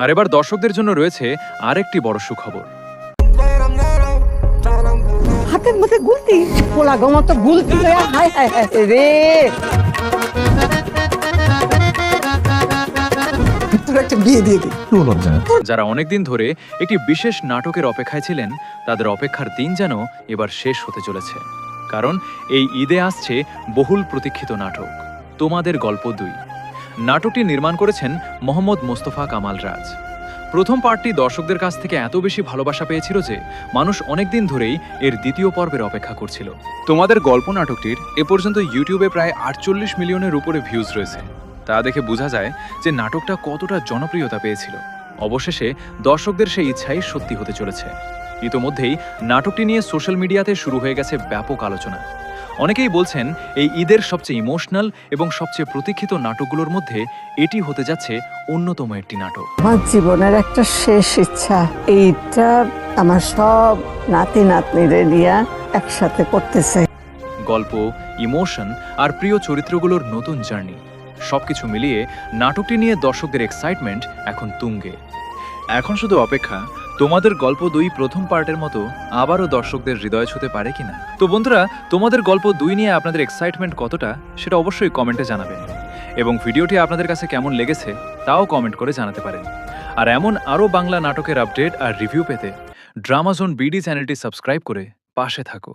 আর এবার দর্শকদের জন্য রয়েছে আরেকটি বড় সুখবর। হাতের মুখে গুলতি পোলা গমত গুলতি লয়া হায় হায় হায় রে তোর একটা বিয়ে দিয়ে দি। যারা অনেকদিন ধরে একটি বিশেষ নাটকের অপেক্ষায় ছিলেন, তাদের অপেক্ষার দিন যেন এবার শেষ হতে চলেছে। কারণ এই ঈদে আসছে বহুল প্রতীক্ষিত নাটক তোমাদের গল্প 2। নাটকটি নির্মাণ করেছেন মোহাম্মদ মোস্তফা কামাল রাজ। প্রথম পার্টটি দর্শকদের কাছ থেকে এত বেশি ভালোবাসা পেয়েছিল যে মানুষ অনেকদিন ধরেই এর দ্বিতীয় পর্বের অপেক্ষা করছিল। তোমাদের গল্প নাটকটির এ পর্যন্ত ইউটিউবে প্রায় 48 মিলিয়নের উপরে ভিউজ রয়েছে। তা দেখে বোঝা যায় যে নাটকটা কতটা জনপ্রিয়তা পেয়েছিল। অবশেষে দর্শকদের সেই ইচ্ছাই সত্যি হতে চলেছে। ইতোমধ্যেই নাটকটি নিয়ে সোশ্যাল মিডিয়াতে শুরু হয়ে গেছে ব্যাপক আলোচনা। অনেকেই বলছেন এই ঈদের সবচেয়ে ইমোশনাল এবং সবচেয়ে প্রতীক্ষিত নাটকগুলোর মধ্যে এটি হতে যাচ্ছে অন্যতম একটি নাটক। আমার জীবনের একটা শেষ ইচ্ছা, এইটা আমার সব নাতি নাতনিদের নিয়ে একসাথে করতেছে। গল্প, ইমোশন আর প্রিয় চরিত্রগুলোর নতুন জার্নি সবকিছু মিলিয়ে নাটকটি নিয়ে দর্শকদের এক্সাইটমেন্ট এখন তুঙ্গে। এখন শুধু অপেক্ষা তোমাদের গল্প 2 প্রথম পার্টের মতো আবারও দর্শকদের হৃদয় ছুঁতে পারে কিনা। তো বন্ধুরা, তোমাদের গল্প 2 নিয়ে আপনাদের এক্সাইটমেন্ট কতটা সেটা অবশ্যই কমেন্টে জানাবেন, এবং ভিডিওটি আপনাদের কাছে কেমন লেগেছে তাও কমেন্ট করে জানাতে পারেন। আর এমন আরও বাংলা নাটকের আপডেট আর রিভিউ পেতে ড্রামা জোন বিডি চ্যানেলটি সাবস্ক্রাইব করে পাশে থাকো।